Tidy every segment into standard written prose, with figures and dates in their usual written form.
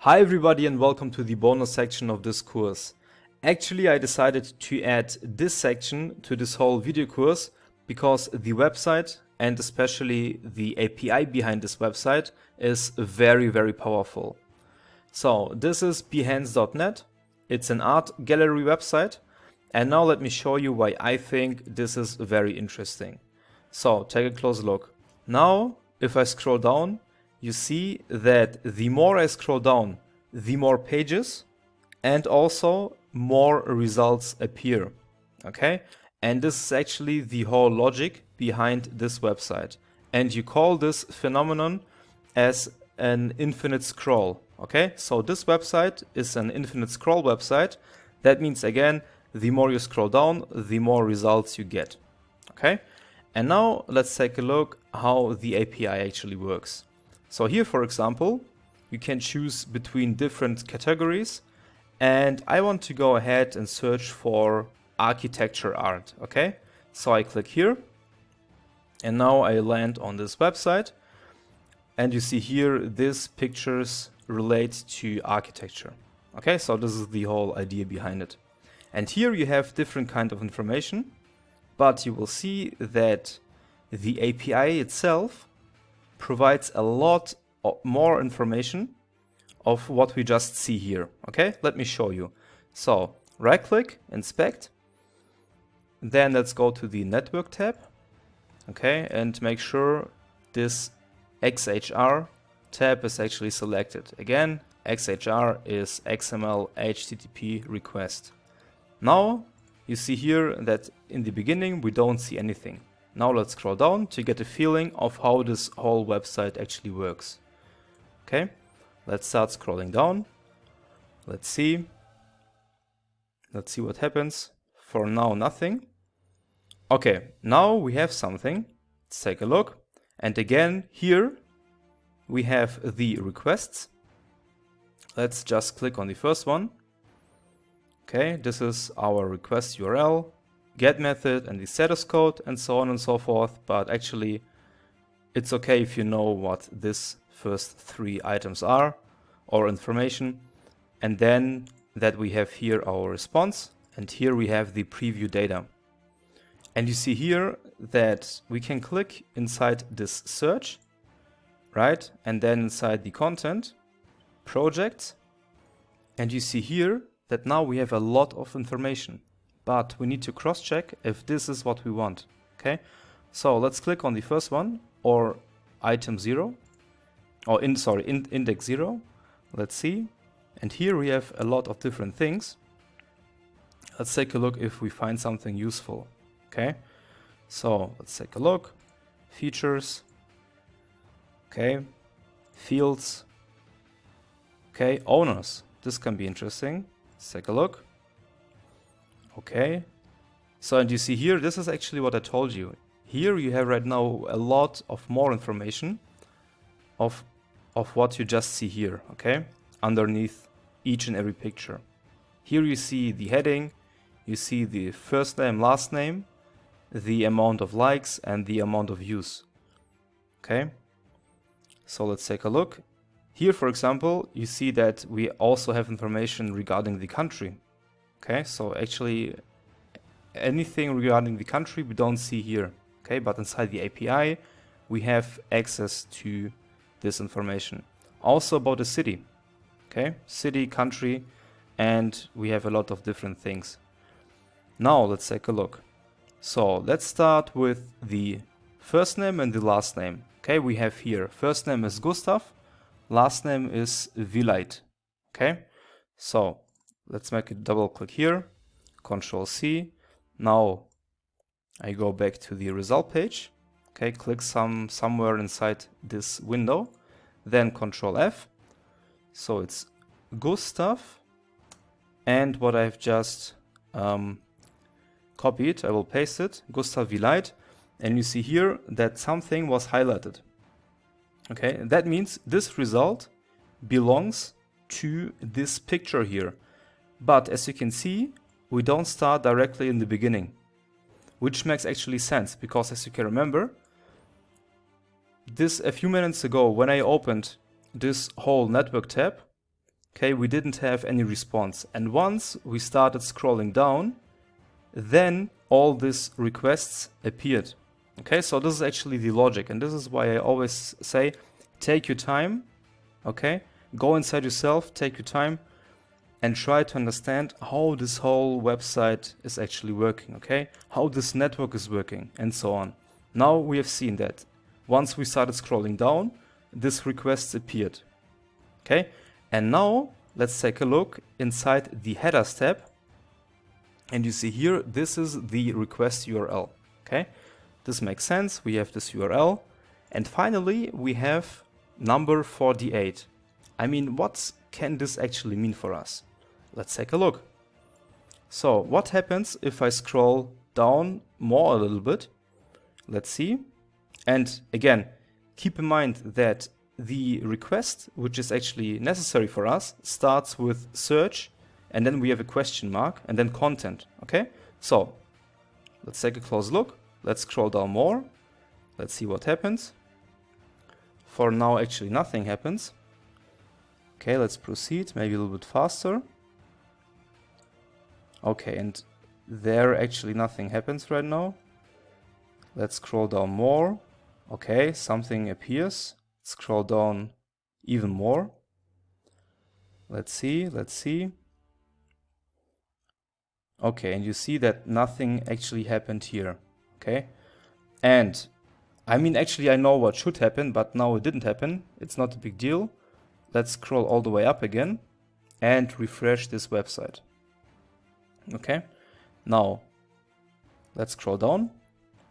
Hi everybody and welcome to the bonus section of this course. Actually, I decided to add this section to this whole video course because the website and especially the API behind this website is very powerful. So this is behance.net. It's an art gallery website, and now let me show you why I think this is very interesting. So take a close look. Now if I scroll down, you see that the more I scroll down, the more pages and also more results appear. Okay? And this is actually the whole logic behind this website. And you call this phenomenon as an infinite scroll. Okay? So this website is an infinite scroll website. That means, again, the more you scroll down, the more results you get. Okay? And now let's take a look how the API actually works. So here, for example, you can choose between different categories, and I want to go ahead and search for architecture art. Okay, so I click here, and now I land on this website, and you see here these pictures relate to architecture. Okay, so this is the whole idea behind it. And here you have different kind of information, but you will see that the API itself provides a lot more information of what we just see here. Okay, let me show you. So right click, inspect, then let's go to the network tab. Okay, and make sure this XHR tab is actually selected. Again, XHR is XML HTTP request. Now you see here that in the beginning we don't see anything. Now let's scroll down to get a feeling of how this whole website actually works. Okay, let's start scrolling down. Let's see what happens. For now, nothing. Okay, now we have something. Let's take a look. And again, here we have the requests. Let's just click on the first one. Okay, this is our request URL, get method and the status code and so on and so forth, but actually it's okay if you know what this first three items are or information, and then that we have here our response, and here we have the preview data. And you see here that we can click inside this search, right? And then inside the content, projects, and you see here that now we have a lot of information. But we need to cross-check if this is what we want. Okay, so let's click on the first one, or item 0, or index 0. Let's see, and here we have a lot of different things. Let's take a look if we find something useful. Okay, so let's take a look. Features. Okay, fields. Okay, owners. This can be interesting. Let's take a look. Okay, so and you see here, this is actually what I told you. Here you have right now a lot of more information of what you just see here, okay, underneath each and every picture. Here you see the heading, you see the first name, last name, the amount of likes and the amount of views. Okay, so let's take a look. Here, for example, you see that we also have information regarding the country. Okay, so actually anything regarding the country we don't see here. Okay, but inside the API we have access to this information. Also about the city. Okay, city, country, and we have a lot of different things. Now let's take a look. So let's start with the first name and the last name. Okay, we have here first name is Gustav, last name is Vilait. Okay, so let's make a double click here, Control C. Now I go back to the result page. Okay, click somewhere inside this window, then Control F. So it's Gustav, and what I've just copied, I will paste it, Gustav Vilait, and you see here that something was highlighted. Okay, that means this result belongs to this picture here. But as you can see, we don't start directly in the beginning, which makes actually sense, because as you can remember, this a few minutes ago when I opened this whole network tab, okay, we didn't have any response. And once we started scrolling down, then all these requests appeared. Okay, so this is actually the logic, and this is why I always say, take your time, okay? Go inside yourself, take your time, and try to understand how this whole website is actually working, okay? How this network is working, and so on. Now we have seen that once we started scrolling down, these requests appeared, okay? And now let's take a look inside the headers tab. And you see here, this is the request URL, okay? This makes sense, we have this URL. And finally, we have number 48. I mean, what can this actually mean for us? Let's take a look. So what happens if I scroll down more a little bit? Let's see. And again, keep in mind that the request, which is actually necessary for us, starts with search, and then we have a question mark, and then content, okay? So let's take a close look. Let's scroll down more. Let's see what happens. For now, actually nothing happens. Okay, let's proceed, maybe a little bit faster. Okay, and there actually nothing happens right now. Let's scroll down more. Okay, something appears. Scroll down even more. Let's see, let's see. Okay, and you see that nothing actually happened here. Okay, and I mean, actually I know what should happen, but now it didn't happen. It's not a big deal. Let's scroll all the way up again and refresh this website. Okay, now let's scroll down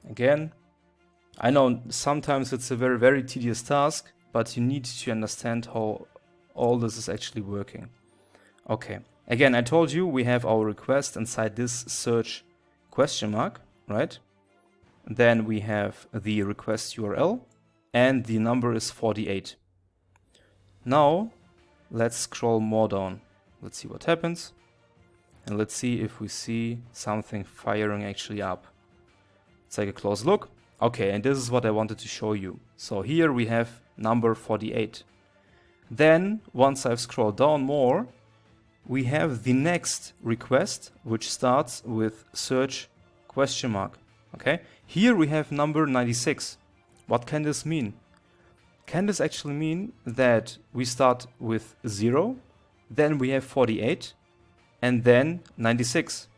again. I know sometimes it's a very, very tedious task, but you need to understand how all this is actually working. Okay, again, I told you we have our request inside this search question mark, right? Then we have the request URL and the number is 48. Now let's scroll more down. Let's see what happens. And let's see if we see something firing actually up. Let's take a close look. Okay, and this is what I wanted to show you. So here we have number 48. Then, once I've scrolled down more, we have the next request, which starts with search question mark. Okay, here we have number 96. What can this mean? Can this actually mean that we start with 0, then we have 48, and then 96?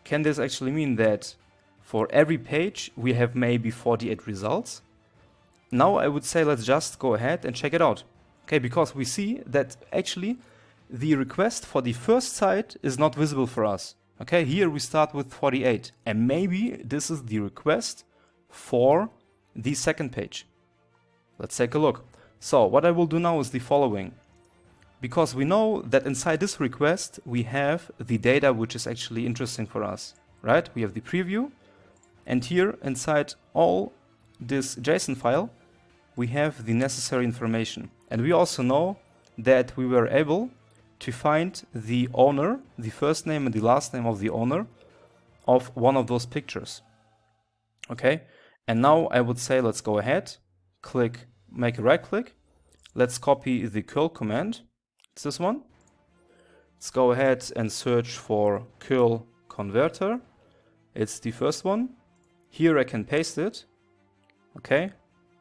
Can this actually mean that for every page we have maybe 48 results? Now I would say let's just go ahead and check it out. Okay, because we see that actually the request for the first site is not visible for us. Okay, here we start with 48, and maybe this is the request for the second page. Let's take a look. So what I will do now is the following. Because we know that inside this request we have the data which is actually interesting for us, right? We have the preview, and here inside all this JSON file we have the necessary information. And we also know that we were able to find the owner, the first name and the last name of the owner of one of those pictures. Okay, and now I would say let's go ahead, click, make a right click, let's copy the curl command. It's this one. Let's go ahead and search for curl converter. It's the first one. Here I can paste it. Okay,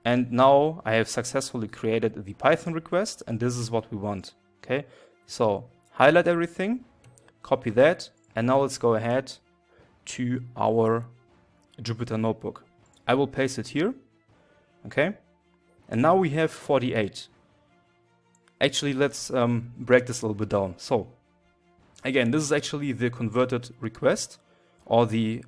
and now I have successfully created the Python request, and this is what we want. Okay, so highlight everything, copy that, and now let's go ahead to our Jupyter notebook. I will paste it here. Okay, and now we have 48. Actually, let's break this a little bit down. So again, this is actually the converted request, or the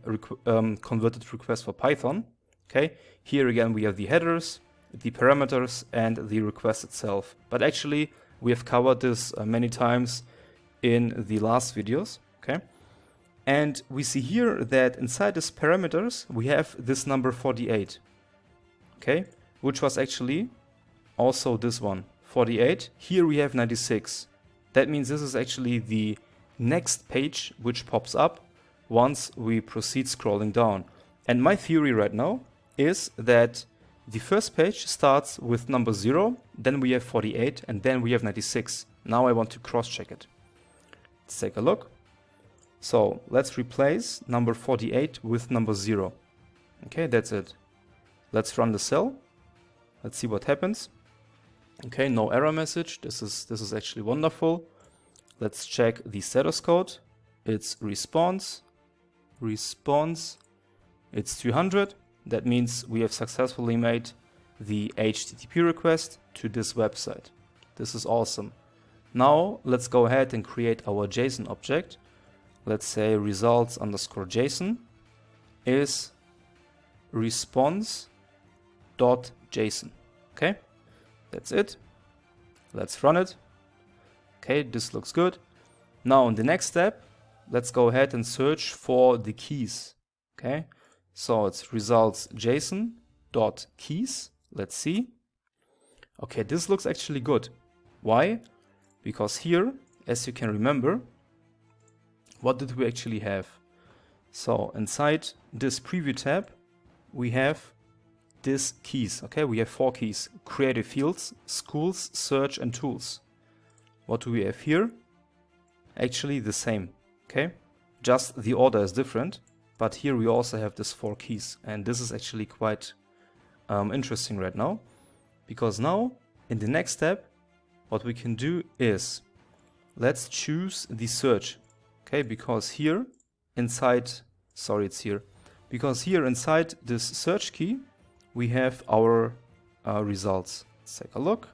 converted request for Python. Okay, here again we have the headers, the parameters, and the request itself. But actually we have covered this many times in the last videos. Okay, and we see here that inside this parameters we have this number 48. Okay, which was actually also this one, 48. Here we have 96. That means this is actually the next page which pops up once we proceed scrolling down. And my theory right now is that the first page starts with number 0, then we have 48, and then we have 96. Now I want to cross-check it. Let's take a look. So let's replace number 48 with number 0. Okay, that's it. Let's run the cell. Let's see what happens. Okay, no error message. This is actually wonderful. Let's check the status code. It's response. It's 200. That means we have successfully made the HTTP request to this website. This is awesome. Now let's go ahead and create our JSON object. Let's say results_JSON is response.json. Okay, that's it. Let's run it. Okay, this looks good. Now in the next step, let's go ahead and search for the keys. Okay, so it's results.json.keys. Let's see. Okay, this looks actually good. Why? Because here, as you can remember, what did we actually have? So inside this preview tab, we have these keys. Okay, we have 4 keys: creative fields, schools, search, and tools. What do we have here? Actually the same. Okay, just the order is different, but here we also have these 4 keys, and this is actually quite interesting right now, because now in the next step, what we can do is let's choose the search. Okay, because here inside, because here inside this search key, we have our results. Let's take a look.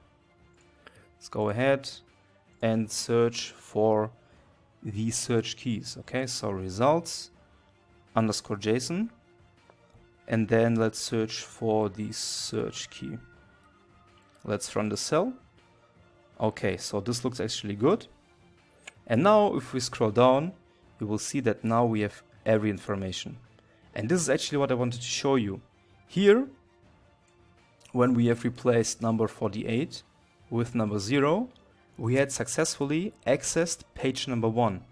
Let's go ahead and search for the search keys. Okay, so results_JSON, and then let's search for the search key. Let's run the cell. Okay, so this looks actually good. And now if we scroll down, you will see that now we have every information. And this is actually what I wanted to show you. Here, when we have replaced number 48 with number 0, we had successfully accessed page number 1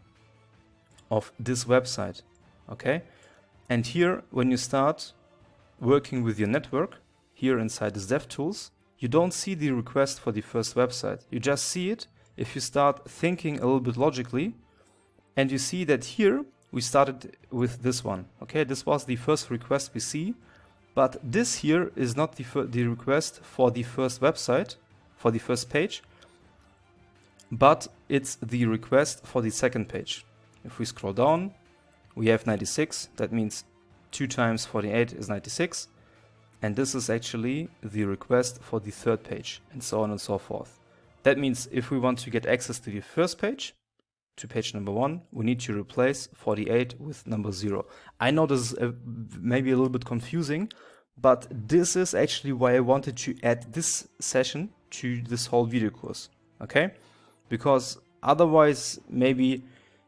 of this website. Okay, and here when you start working with your network, here inside this DevTools, you don't see the request for the first website. You just see it if you start thinking a little bit logically, and you see that here we started with this one. Okay, this was the first request we see, but this here is not the request for the first website, for the first page, but it's the request for the second page. If we scroll down, we have 96. That means 2 times 48 is 96. And this is actually the request for the third page, and so on and so forth. That means if we want to get access to the first page, to page number 1, we need to replace 48 with number 0. I know this is maybe a little bit confusing, but this is actually why I wanted to add this session to this whole video course. Okay? Because otherwise maybe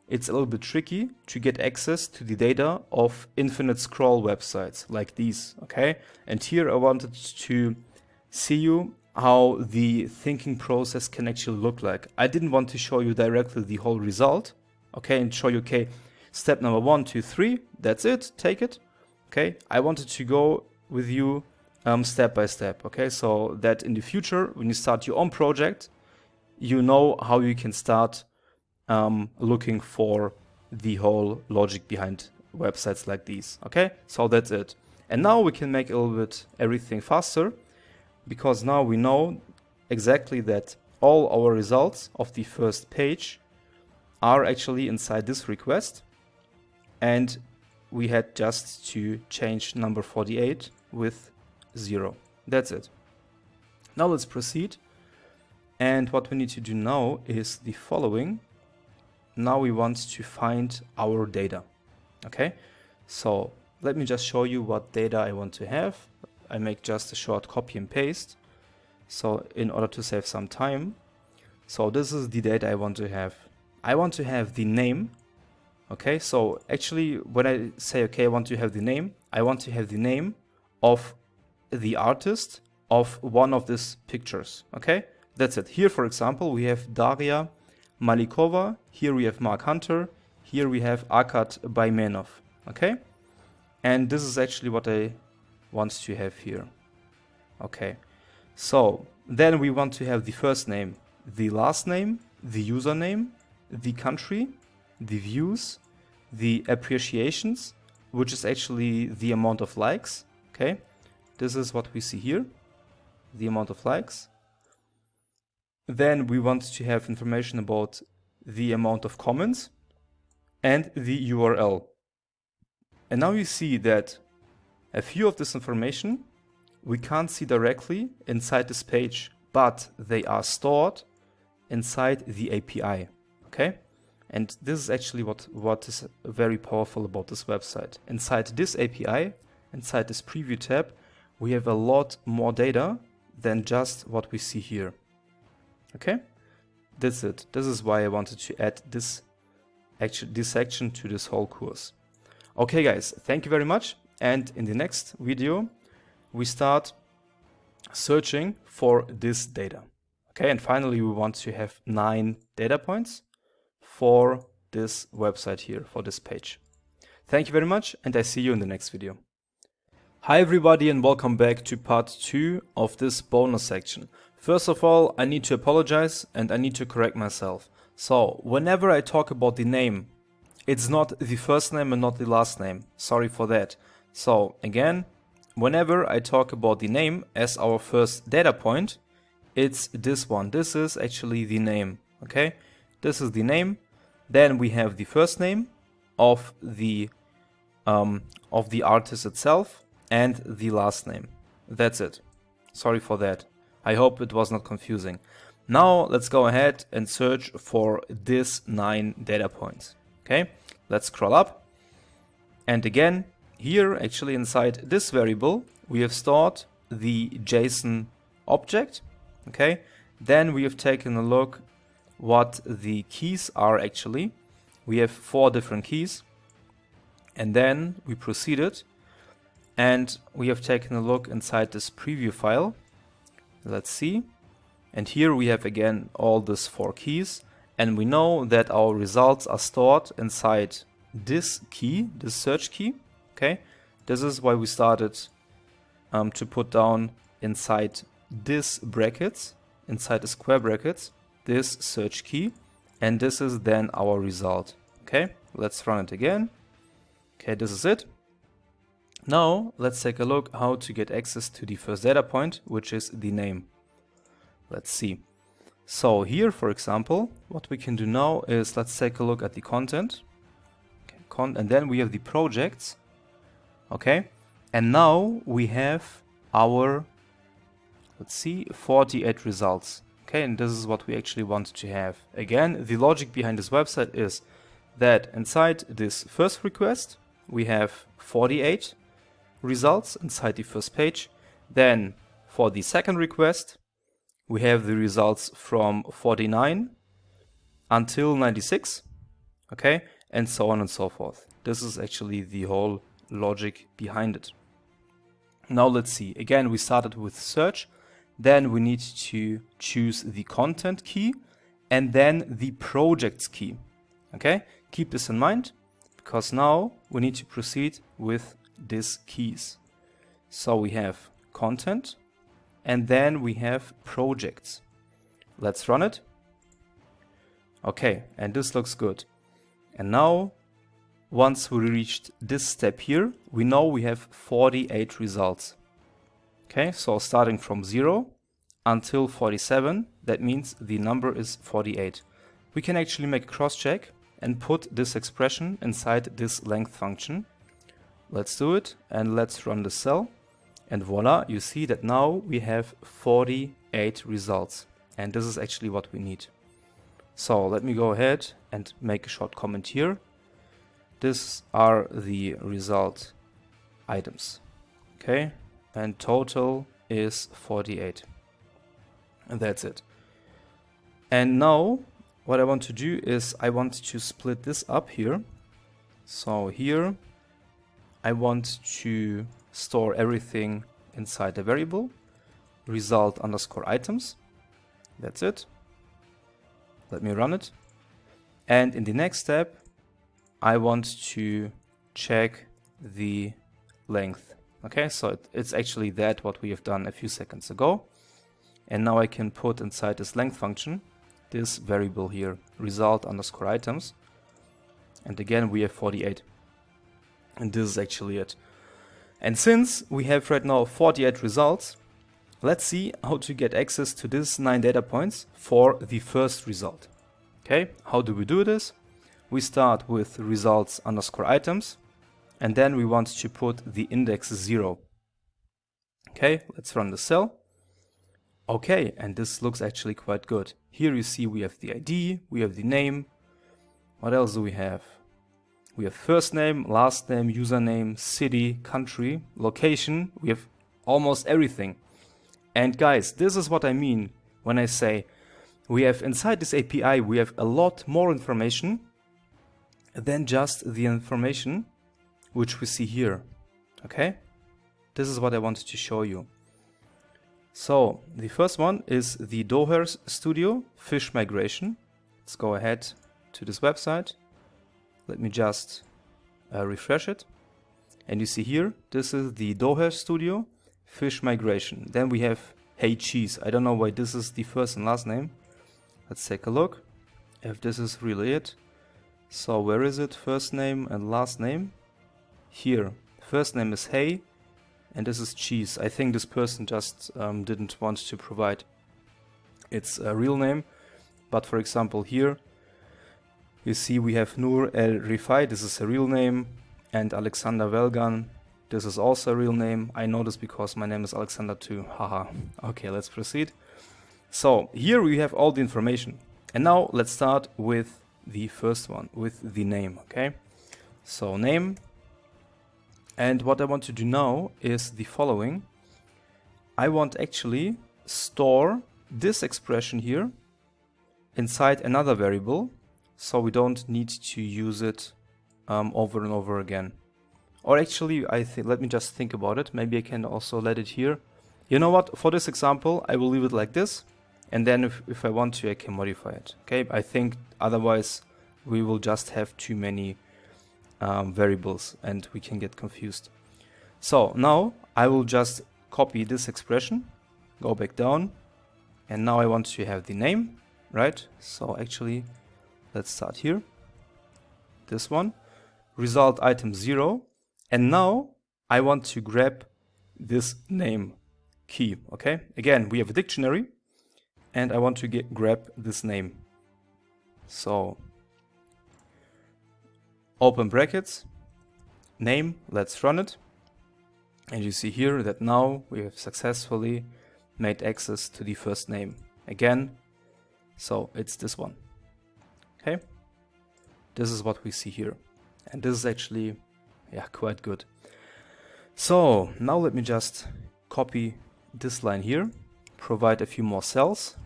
it's a little bit tricky to get access to the data of infinite scroll websites like these. Okay? And here I wanted to see you how the thinking process can actually look like. I didn't want to show you directly the whole result, okay, and show you, okay, step number 1, 2, 3, that's it, take it, okay. I wanted to go with you step by step, okay, so that in the future, when you start your own project, you know how you can start looking for the whole logic behind websites like these, okay. So that's it. And now we can make a little bit everything faster, because now we know exactly that all our results of the first page are actually inside this request, and we had just to change number 48 with 0. That's it. Now let's proceed, and what we need to do now is the following. Now we want to find our data. Okay, so let me just show you what data I want to have. I make just a short copy and paste, so in order to save some time. So this is the data I want to have. I want to have the name. Okay, so actually when I say, okay, I want to have the name, I want to have the name of the artist of one of these pictures. Okay, that's it. Here, for example, we have Daria Malikova. Here we have Mark Hunter. Here we have Arkad Baymenov. Okay, and this is actually what I want to have here. Okay, so then we want to have the first name, the last name, the username, the country, the views, the appreciations, which is actually the amount of likes. Okay, this is what we see here, the amount of likes. Then we want to have information about the amount of comments and the URL. And now you see that a few of this information we can't see directly inside this page, but they are stored inside the API. Okay? And this is actually what is very powerful about this website. Inside this API, inside this preview tab, we have a lot more data than just what we see here. Okay? That's it. This is why I wanted to add this section to this whole course. Okay guys, thank you very much. And in the next video, we start searching for this data. Okay, and finally we want to have 9 data points for this website here, for this page. Thank you very much, and I see you in the next video. Hi everybody, and welcome back to part 2 of this bonus section. First of all, I need to apologize and I need to correct myself. So, whenever I talk about the name, it's not the first name and not the last name. Sorry for that. So, again, whenever I talk about the name as our first data point, it's this one. This is actually the name. Okay, this is the name. Then we have the first name of the artist itself and the last name. That's it. Sorry for that. I hope it was not confusing. Now let's go ahead and search for this 9 data points. Okay, let's scroll up. And again, here actually inside this variable, we have stored the JSON object. Okay, then we have taken a look what the keys are actually. We have 4 different keys. And then we proceeded and we have taken a look inside this preview file. Let's see. And here we have again all these 4 keys, and we know that our results are stored inside this key, this search key. Okay, this is why we started to put down inside this brackets, inside the square brackets, this search key, and this is then our result. Okay, let's run it again. Okay, this is it. Now let's take a look how to get access to the first data point, which is the name. Let's see. So here, for example, what we can do now is let's take a look at the content. Okay, and then we have the projects. Okay, and now we have our, let's see, 48 results. Okay, and this is what we actually want to have. Again, the logic behind this website is that inside this first request, we have 48 results inside the first page. Then for the second request, we have the results from 49 until 96, okay, and so on and so forth. This is actually the whole logic behind it. Now let's see. Again, we started with search, then we need to choose the content key and then the projects key. Okay, keep this in mind because now we need to proceed with these keys. So we have content and then we have projects. Let's run it. Okay, and this looks good. And now, once we reached this step here, we know we have 48 results. Okay, so starting from 0 until 47, that means the number is 48. We can actually make a cross-check and put this expression inside this length function. Let's do it and let's run the cell. And voila, you see that now we have 48 results. And this is actually what we need. So let me go ahead and make a short comment here. These are the result items. Okay, and total is 48. And that's it. And now what I want to do is I want to split this up here. So here I want to store everything inside the variable result underscore items. That's it. Let me run it. And in the next step, I want to check the length. Okay, so it's actually that what we have done a few seconds ago. And now I can put inside this length function this variable here, result underscore items. And again, we have 48. And this is actually it. And since we have right now 48 results, let's see how to get access to these 9 data points for the first result. Okay, how do we do this? We start with results underscore items, and then we want to put the index 0. Okay, let's run the cell. Okay, and this looks actually quite good. Here you see we have the ID, we have the name. What else do we have? We have first name, last name, username, city, country, location. We have almost everything. And guys, this is what I mean when I say we have inside this API, we have a lot more information than just the information which we see here. Okay? This is what I wanted to show you. So the first one is the Doher Studio fish migration. Let's go ahead to this website. Let me just refresh it. And you see here, this is the Doher Studio fish migration. Then we have Hey Cheese. I don't know why this is the first and last name. Let's take a look if this is really it. So where is it? First name and last name. Here. First name is Hey and this is Cheese. I think this person just didn't want to provide its real name. But for example here, you see we have Nur El Rifai. This is a real name. And Alexander Velgan. This is also a real name. I know this because my name is Alexander too. Haha. Okay, let's proceed. So here we have all the information. And now let's start with the first one, with the name, okay? So name. And what I want to do now is the following. I want actually store this expression here inside another variable, so we don't need to use it over and over again. Or actually, let me just think about it. Maybe I can also let it here. You know what? For this example, I will leave it like this. And then if I want to, I can modify it. Okay, I think otherwise we will just have too many variables and we can get confused. So now I will just copy this expression, go back down, and now I want to have the name, right? So actually, let's start here. This one, result item 0. And now I want to grab this name key, okay? Again, we have a dictionary and I want to grab this name. So open brackets, name, let's run it. And you see here that now we have successfully made access to the first name. Again, so it's this one, okay? This is what we see here. And this is actually, yeah, quite good. So now let me just copy this line here, provide a few more cells.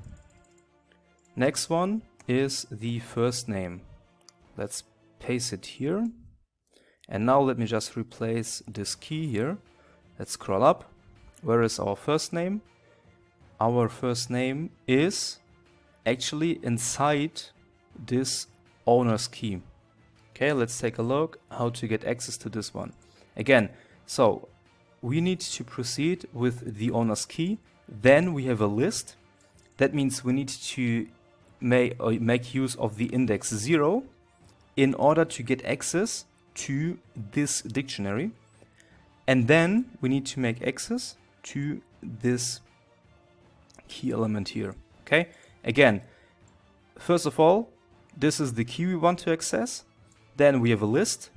Next one is the first name. Let's paste it here. And now let me just replace this key here. Let's scroll up. Where is our first name? Our first name is actually inside this owner's key. Okay, let's take a look how to get access to this one. Again, so we need to proceed with the owner's key. Then we have a list. That means we need to make use of the index 0 in order to get access to this dictionary. And then we need to make access to this key element here. Okay, again, first of all, this is the key we want to access. Then we have a list,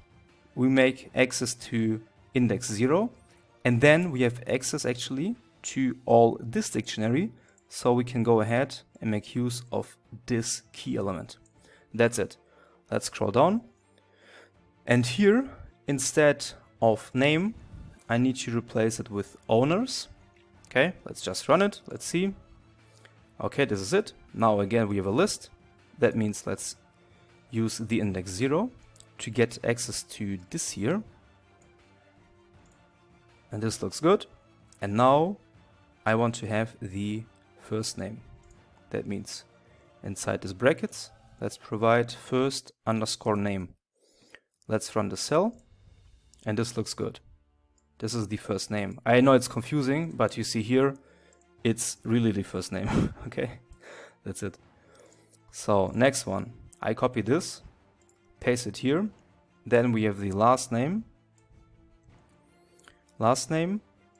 we make access to index 0, and then we have access actually to all this dictionary, so we can go ahead and make use of this key element. That's it. Let's scroll down. And here, instead of name, I need to replace it with owners. Okay, let's just run it. Let's see. Okay, this is it. Now again, we have a list. That means let's use the index 0 to get access to this here. And this looks good. And now I want to have the first name. That means inside this brackets, let's provide first underscore name. Let's run the cell. And this looks good. This is the first name. I know it's confusing, but you see here, it's really the first name. Okay, that's it. So next one, I copy this, paste it here. Then we have the last name,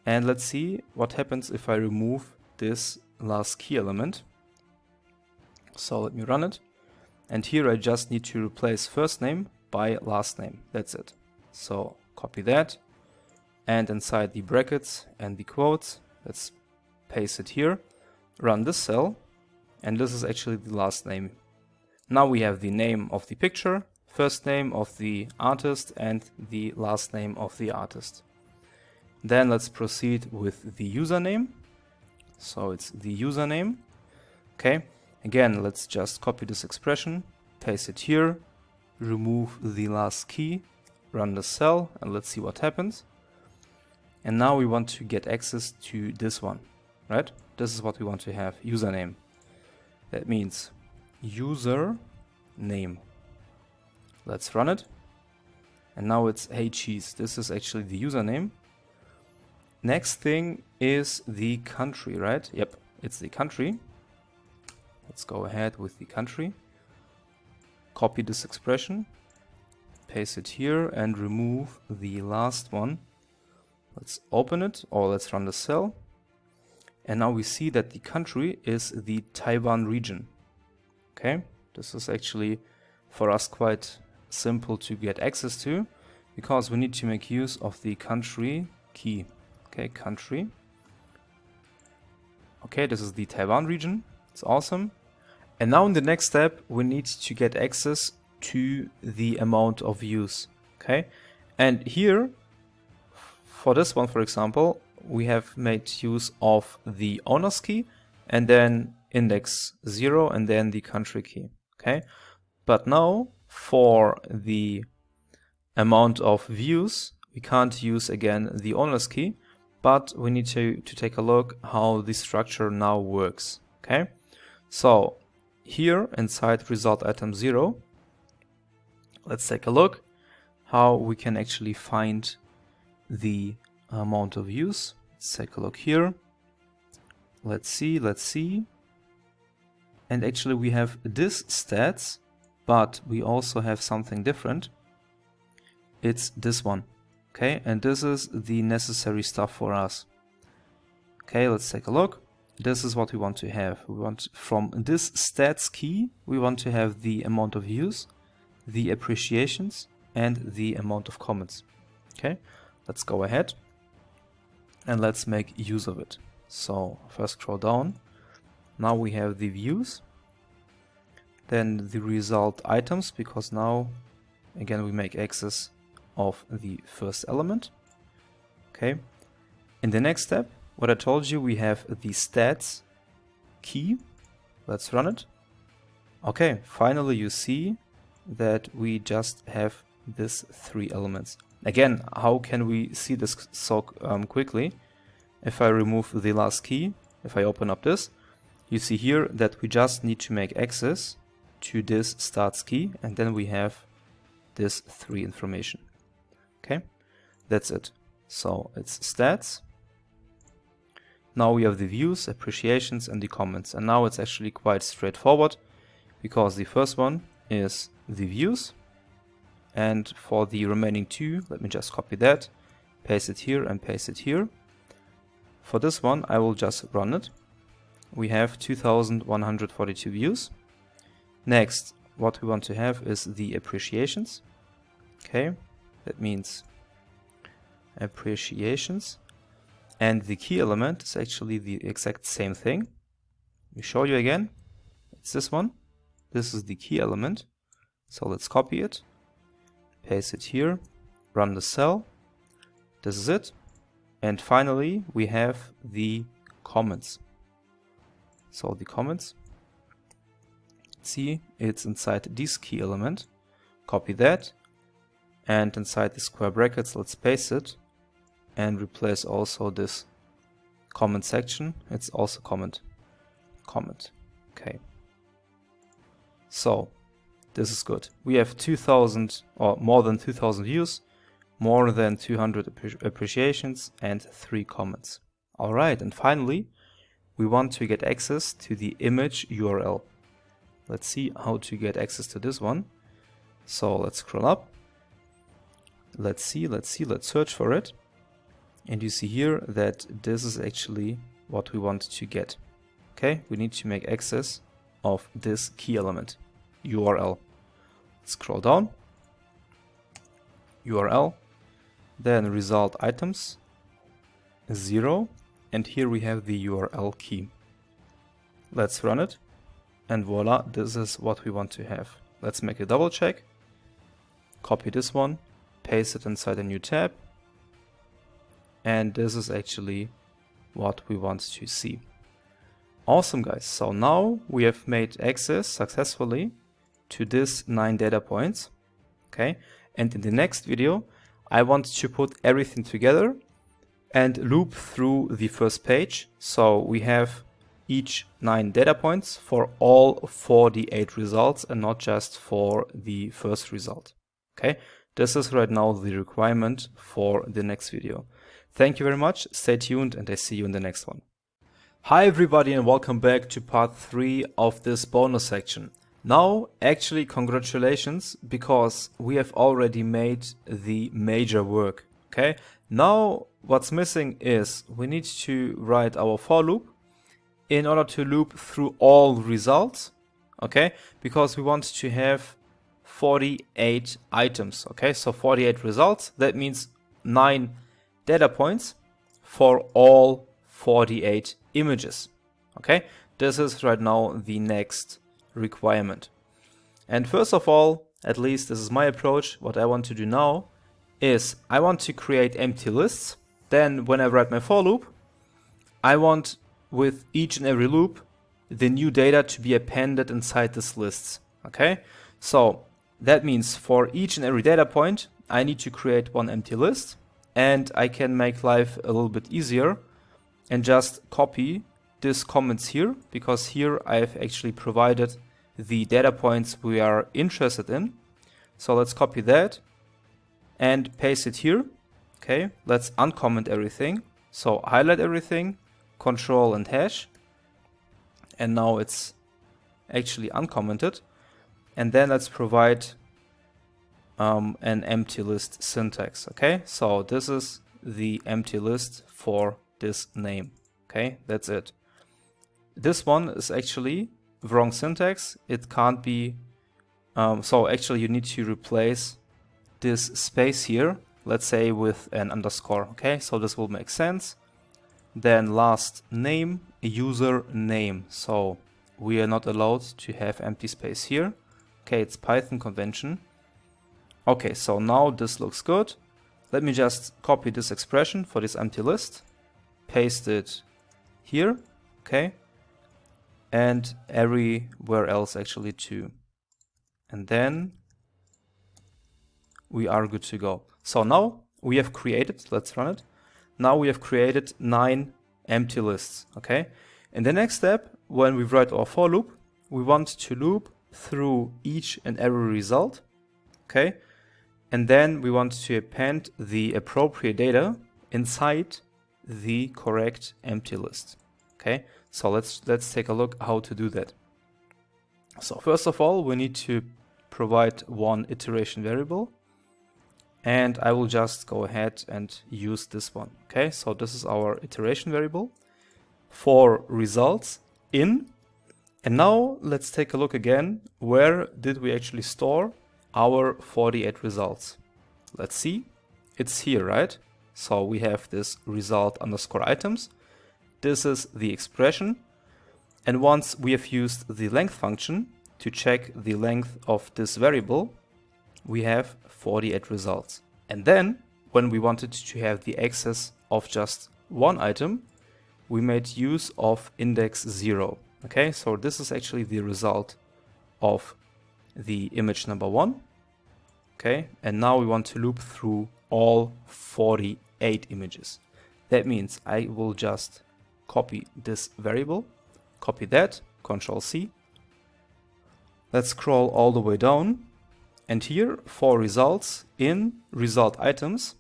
and let's see what happens if I remove this last key element. So let me run it. And here I just need to replace first name by last name. That's it. So copy that. And inside the brackets and the quotes, let's paste it here. Run this cell. And this is actually the last name. Now we have the name of the picture, first name of the artist, and the last name of the artist. Then let's proceed with the username. So it's the username. Okay. Again, let's just copy this expression, paste it here, remove the last key, run the cell, and let's see what happens. And now we want to get access to this one, right? This is what we want to have, username. That means user name. Let's run it. And now it's hey cheese. This is actually the username. Next thing is the country, right? Yep, it's the country. Let's go ahead with the country. Copy this expression, paste it here, and remove the last one. Let's open it, or let's run the cell. And now we see that the country is the Taiwan region. Okay, this is actually for us quite simple to get access to, because we need to make use of the country key. Okay, country. Okay, this is the Taiwan region. It's awesome. And now in the next step, we need to get access to the amount of views. Okay, and here, for this one, for example, we have made use of the owner's key and then index 0 and then the country key. Okay, but now for the amount of views, we can't use again the owner's key, but we need to take a look how the structure now works. Okay, so here inside result item 0, let's take a look how we can actually find the amount of views. Let's take a look here. Let's see. And actually we have this stats, but we also have something different. It's this one. Okay, and this is the necessary stuff for us. Okay, let's take a look. This is what we want to have. We want from this stats key, we want to have the amount of views, the appreciations, and the amount of comments. Okay, let's go ahead and let's make use of it. So first scroll down. Now we have the views, then the result items, because now again we make access of the first element. Okay, in the next step, what I told you, we have the stats key. Let's run it. Okay, finally you see that we just have these 3 elements. Again, how can we see this so quickly? If I remove the last key, if I open up this, you see here that we just need to make access to this starts key, and then we have this 3 information. Okay, that's it. So it's stats. Now we have the views, appreciations, and the comments. And now it's actually quite straightforward, because the first one is the views. And for the remaining 2, let me just copy that, paste it here and paste it here. For this one, I will just run it. We have 2142 views. Next, what we want to have is the appreciations. Okay, that means appreciations. And the key element is actually the exact same thing. Let me show you again. It's this one. This is the key element. So let's copy it, paste it here, run the cell. This is it. And finally, we have the comments. So the comments, see, it's inside this key element. Copy that. And inside the square brackets, let's paste it. And replace also this comment section. It's also comment. Okay. So this is good. We have 2000 or more than 2000 views, more than 200 appreciations, and 3 comments. Alright, and finally, we want to get access to the image URL. Let's see how to get access to this one. So let's scroll up. Let's see, let's search for it. And you see here that this is actually what we want to get. Okay, we need to make access of this key element, URL. Scroll down, URL, then result items, 0, and here we have the URL key. Let's run it, and voila, this is what we want to have. Let's make a double check, copy this one, paste it inside a new tab, and this is actually what we want to see. Awesome, guys. So now we have made access successfully to this 9 data points. Okay, and in the next video I want to put everything together and loop through the first page, so we have each 9 data points for all 48 results and not just for the first result. Okay, this is right now the requirement for the next video. Thank you very much, stay tuned, and I see you in the next one. Hi everybody, and welcome back to part 3 of this bonus section. Now, actually congratulations, because we have already made the major work. Okay, now what's missing is we need to write our for loop in order to loop through all results. Okay, because we want to have 48 items. Okay, so 48 results, that means 9 data points for all 48 images. Okay, this is right now the next requirement. And first of all, at least this is my approach, what I want to do now is I want to create empty lists. Then when I write my for loop, I want with each and every loop the new data to be appended inside these lists. Okay, so that means for each and every data point I need to create one empty list, and I can make life a little bit easier and just copy these comments here, because here I have actually provided the data points we are interested in. So let's copy that and paste it here. Okay, let's uncomment everything. So highlight everything, control and hash, and now it's actually uncommented. And then let's provide an empty list syntax. Okay, so this is the empty list for this name. Okay, that's it. This one is actually wrong syntax. It can't be, so actually you need to replace this space here, let's say with an underscore. Okay, so this will make sense. Then last name, user name. So we are not allowed to have empty space here. Okay, it's Python convention. Okay, so now this looks good. Let me just copy this expression for this empty list, paste it here, okay, and everywhere else actually too. And then we are good to go. So now we have created, let's run it. Now we have created 9 empty lists, okay? In the next step, when we write our for loop, we want to loop through each and every result, okay? And then we want to append the appropriate data inside the correct empty list. Okay, so let's take a look how to do that. So first of all, we need to provide one iteration variable, and I will just go ahead and use this one. Okay, so this is our iteration variable for results in. And now let's take a look again, where did we actually store our 48 results? Let's see, it's here, right? So we have this result underscore items. This is the expression. And once we have used the length function to check the length of this variable, we have 48 results. And then when we wanted to have the access of just one item, we made use of index 0. Okay, so this is actually the result of the image number 1. Okay, and now we want to loop through all 48 images. That means I will just copy this variable, copy that, Control C. Let's scroll all the way down, and here for results in result items.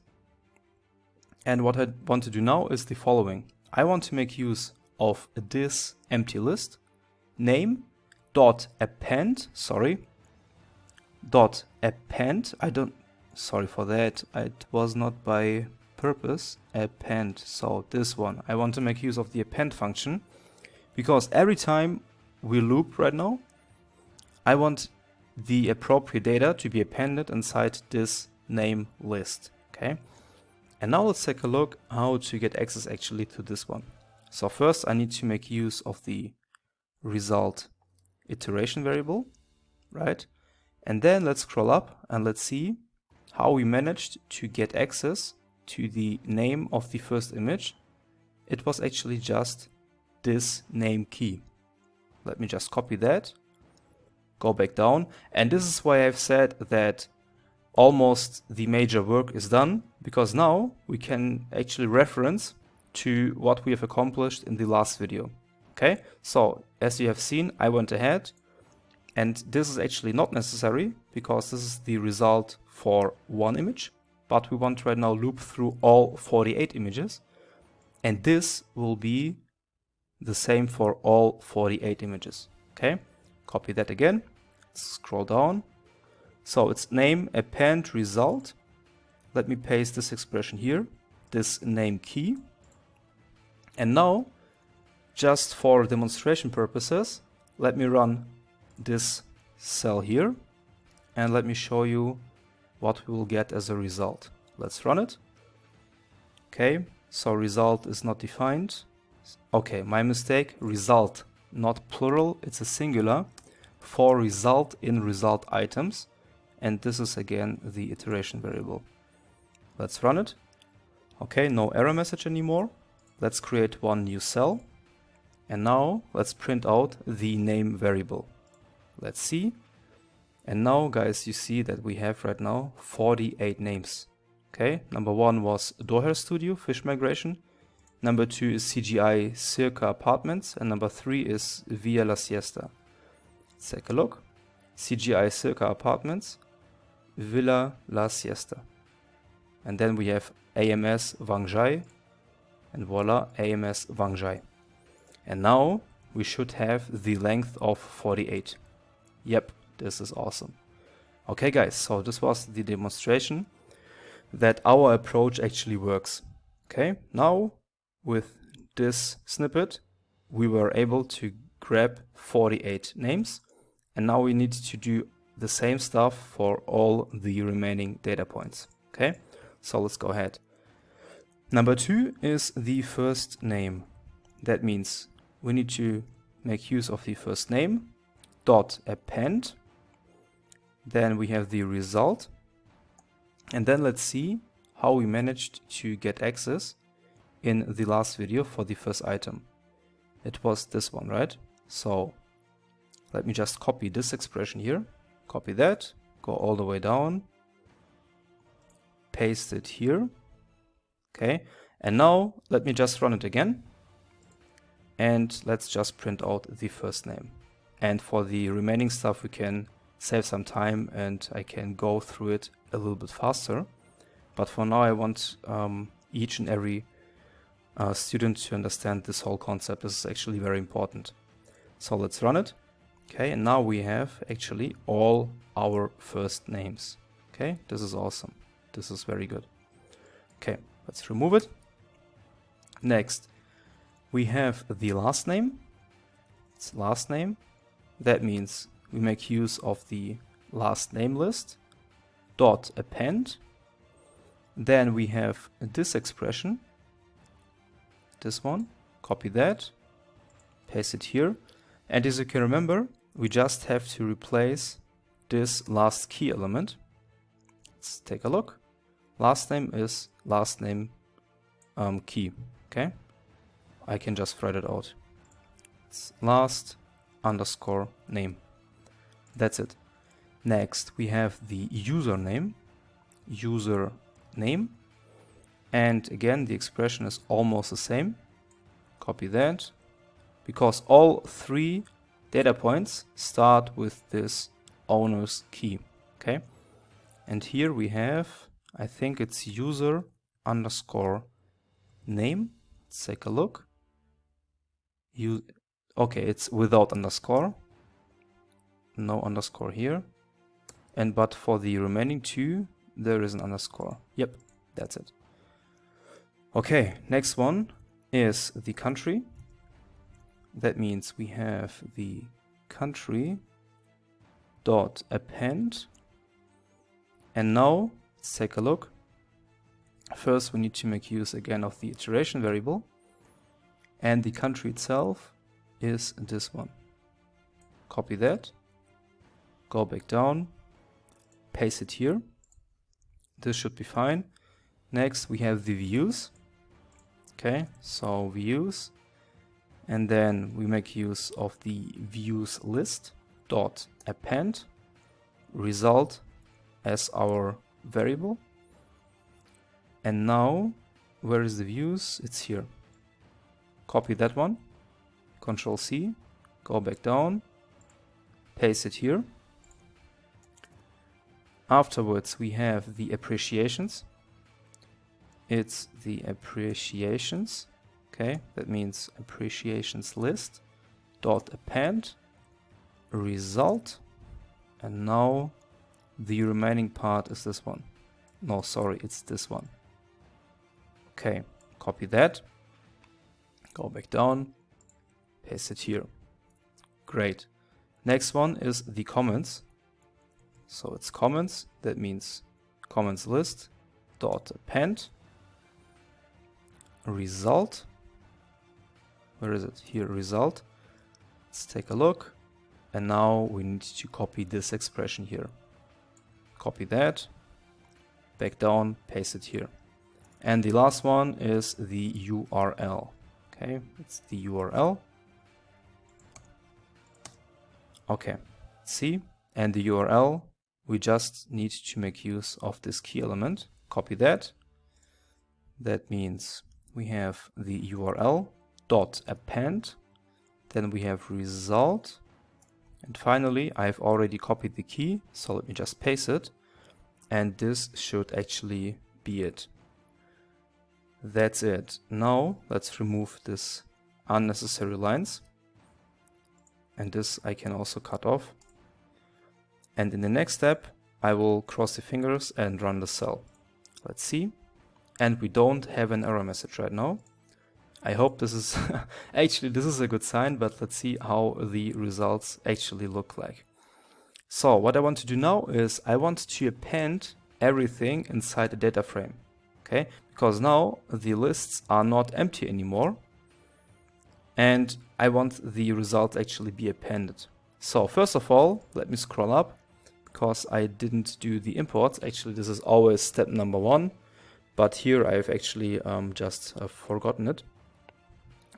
And what I want to do now is the following. I want to make use of this empty list name dot append, dot append, sorry for that, it was not by purpose, append, so this one, I want to make use of the append function, because every time we loop right now, I want the appropriate data to be appended inside this name list, okay? And now let's take a look how to get access actually to this one. So first I need to make use of the result iteration variable, right? And then let's scroll up and let's see how we managed to get access to the name of the first image. It was actually just this name key. Let me just copy that, go back down, and this is why I've said that almost the major work is done, because now we can actually reference to what we have accomplished in the last video. Okay, so as you have seen, I went ahead, and this is actually not necessary because this is the result for one image, but we want to right now loop through all 48 images, and this will be the same for all 48 images. Okay, copy that again, scroll down. So it's name append result. Let me paste this expression here, this name key. And now, just for demonstration purposes, let me run this cell here and let me show you what we will get as a result. Let's run it. Okay, so result is not defined. Okay, my mistake, result, not plural, it's a singular for result in result items. And this is again the iteration variable. Let's run it. Okay, no error message anymore. Let's create one new cell. And now let's print out the name variable. Let's see. And now guys, you see that we have right now 48 names. Okay, number 1 was Doher Studio, Fish Migration. Number 2 is CGI Circa Apartments. And number 3 is Villa La Siesta. Let's take a look. CGI Circa Apartments, Villa La Siesta. And then we have AMS Wang Zhai, and voila, AMS Wang Zhai. And now we should have the length of 48. Yep, this is awesome. Okay guys, so this was the demonstration that our approach actually works. Okay, now with this snippet, we were able to grab 48 names, and now we need to do the same stuff for all the remaining data points. Okay, so let's go ahead. Number 2 is the first name. That means we need to make use of the first name, dot append. Then we have the result. And then let's see how we managed to get access in the last video for the first item. It was this one, right? So let me just copy this expression here. Copy that, go all the way down, paste it here. Okay, and now let me just run it again. And let's just print out the first name. And for the remaining stuff, we can save some time and I can go through it a little bit faster. But for now, I want each and every student to understand this whole concept. This is actually very important. So let's run it. Okay, and now we have actually all our first names. Okay, this is awesome. This is very good. Okay, let's remove it. Next, we have the last name. It's last name. That means we make use of the last name list, dot append. Then we have this expression, this one, copy that, paste it here. And as you can remember, we just have to replace this last key element. Let's take a look. Last name is last name key. Okay, I can just write it out. It's last underscore name. That's it. Next, we have the username. Username. And again, the expression is almost the same. Copy that. Because all 3 data points start with this owner's key. Okay. And here we have, I think it's user underscore name. Let's take a look. Okay, it's without underscore. no underscore here. And but for the remaining two, there is an underscore. Yep, that's it. Okay, next one is the country. That means we have the country dot append. And now let's take a look. First, we need to make use again of the iteration variable. And the country itself is this one. Copy that. Go back down. Paste it here. This should be fine. Next, we have the views. Okay, so views. And then we make use of the views list dot append result as our variable. And now, where is the views? It's here. Copy that one. Control C. Go back down. Paste it here. Afterwards, we have the appreciations. It's the appreciations. Okay, that means appreciations list dot append result. And now the remaining part is this one. No, sorry, it's this one. Okay, copy that. Go back down. Paste it here. Great. Next one is the comments. So it's comments. That means comments list dot append result. Where is it? Here, result. Let's take a look. And now we need to copy this expression here. Copy that. Back down, paste it here. And the last one is the URL. Okay, it's the URL. Okay, see, and the URL, we just need to make use of this key element. Copy that. That means we have the URL dot append. Then we have result. And finally, I've already copied the key, so let me just paste it. And this should actually be it. That's it. Now let's remove this unnecessary lines. And this I can also cut off. And in the next step, I will cross the fingers and run the cell. Let's see. And we don't have an error message right now. I hope this is actually this is a good sign, but let's see how the results actually look like. So what I want to do now is I want to append everything inside a data frame. Okay, because now the lists are not empty anymore. And I want the results actually be appended. So first of all, let me scroll up because I didn't do the imports. Actually, this is always step number 1, but here I've actually just forgotten it.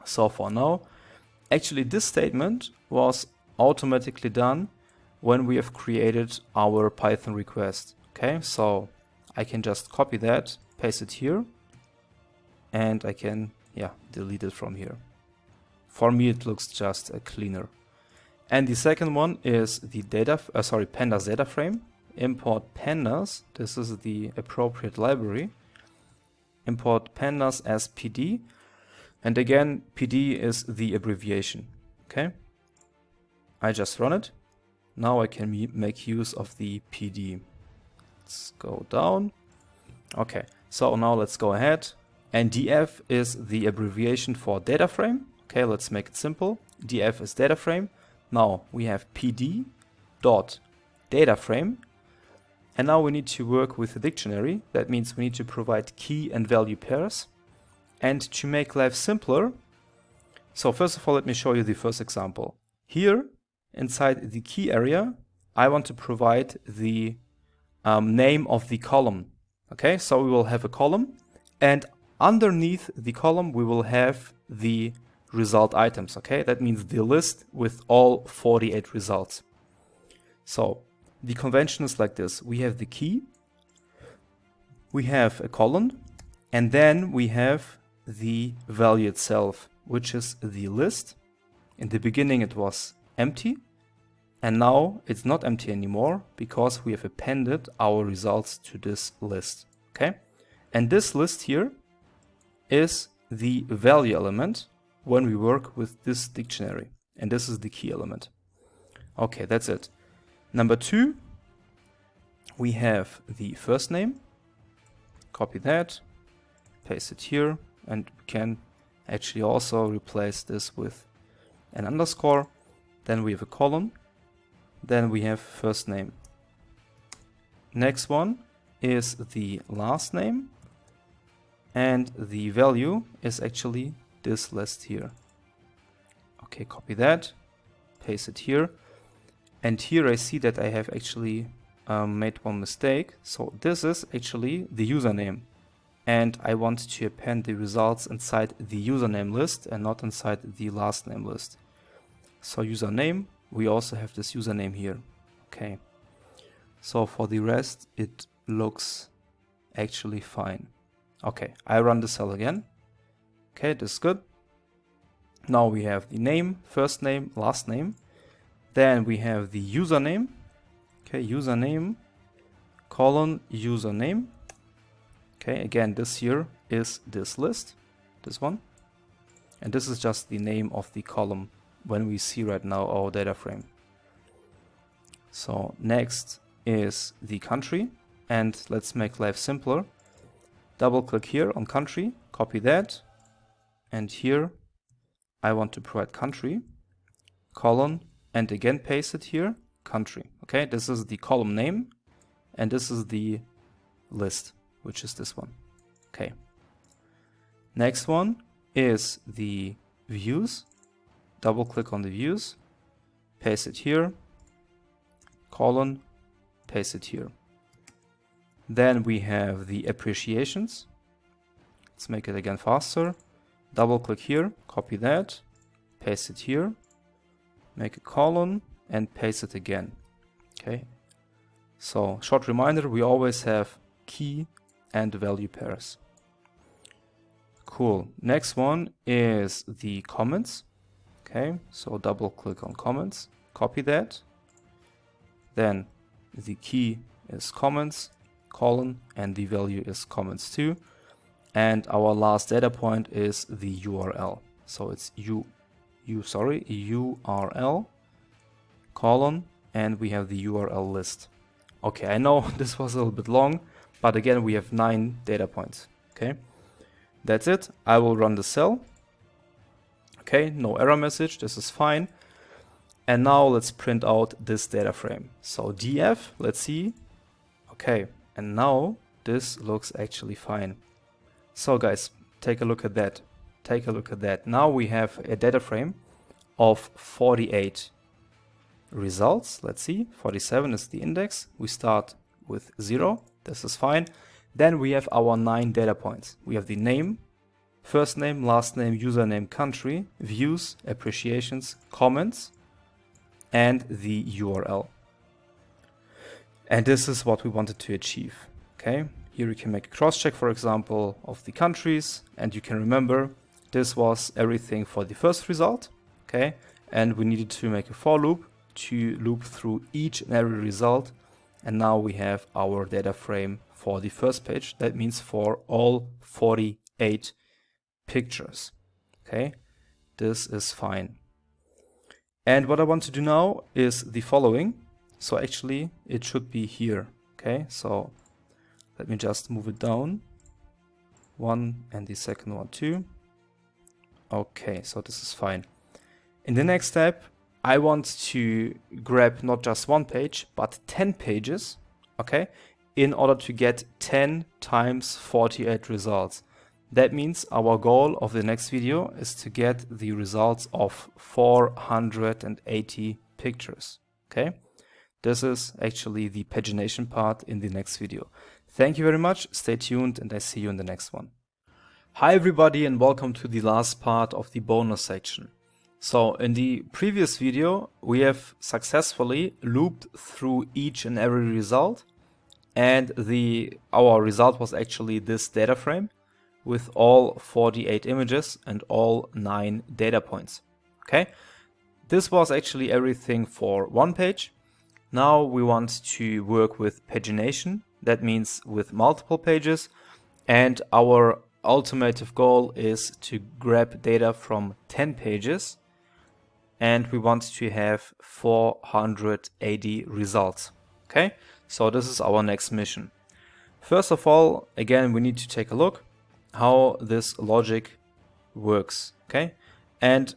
So for now, actually this statement was automatically done when we have created our Python request. Okay, so I can just copy that, paste it here, and I can delete it from here. For me, it looks just cleaner. And the second one is the pandas data frame. Import pandas. This is the appropriate library. Import pandas as PD. And again, PD is the abbreviation. Okay. I just run it. Now I can make use of the PD. Let's go down. Okay. So now let's go ahead. And DF is the abbreviation for data frame. Okay, let's make it simple. DF is data frame. Now we have PD dot data frame. And now we need to work with the dictionary. That means we need to provide key and value pairs. And to make life simpler, so first of all, let me show you the first example. Here, inside the key area, I want to provide the name of the column. Okay, so we will have a column. And underneath the column, we will have the result items. Okay, that means the list with all 48 results. So the convention is like this. We have the key, we have a column, and then we have the value itself, which is the list. In the beginning it was empty, and now it's not empty anymore because we have appended our results to this list. Okay, and this list here is the value element when we work with this dictionary, and this is the key element. Okay, that's it. Number 2, we have the first name. Copy that, paste it here, and we can actually also replace this with an underscore. Then we have a colon. Then we have first name. Next one is the last name, and the value is actually this list here. Okay, copy that, paste it here, and here I see that I have actually made one mistake. So this is actually the username, and I want to append the results inside the username list and not inside the last name list. So username, we also have this username here. Okay, so for the rest it looks actually fine. Okay, I run the cell again. Okay, this is good. Now we have the name, first name, last name. Then we have the username. Okay, username, colon, username. Okay, again, this here is this list, this one. And this is just the name of the column when we see right now our data frame. So next is the country, and let's make life simpler. Double click here on country, copy that, and here I want to provide country, colon, and again paste it here, country. Okay, this is the column name, and this is the list, which is this one. Okay. Next one is the views. Double click on the views, paste it here, colon, paste it here. Then we have the appreciations. Let's make it again faster. Double click here, copy that, paste it here, make a colon, and paste it again. Okay. So short reminder, we always have key and value pairs. Cool. Next one is the comments. Okay, so double click on comments, copy that. Then the key is comments, colon, and the value is comments too. And our last data point is the URL. So it's URL, colon, and we have the URL list. Okay, I know this was a little bit long, but again, we have 9 data points. Okay, that's it. I will run the cell. Okay, no error message, this is fine. And now let's print out this data frame. So df, let's see. Okay, and now this looks actually fine. So guys, take a look at that. Take a look at that. Now we have a data frame of 48 results. Let's see, 47 is the index. We start with 0. This is fine. Then we have our 9 data points. We have the name, first name, last name, username, country, views, appreciations, comments, and the URL. And this is what we wanted to achieve. Okay, here you can make a cross-check, for example, of the countries, and you can remember this was everything for the first result. Okay, and we needed to make a for loop to loop through each and every result, and now we have our data frame for the first page. That means for all 48 pictures. Okay, this is fine. And what I want to do now is the following. So actually it should be here. Okay, so let me just move it down. 1 and the second one too. Okay, so this is fine. In the next step, I want to grab not just one page, but 10 pages, okay, in order to get 10 times 48 results. That means our goal of the next video is to get the results of 480 pictures, okay? This is actually the pagination part in the next video. Thank you very much, stay tuned, and I see you in the next one. Hi everybody, and welcome to the last part of the bonus section. So in the previous video, we have successfully looped through each and every result, and our result was actually this data frame with all 48 images and all 9 data points. Okay, this was actually everything for one page. Now we want to work with pagination, that means with multiple pages, and our ultimate goal is to grab data from 10 pages and we want to have 480 results. Okay, so this is our next mission. First of all, again, we need to take a look how this logic works. Okay, and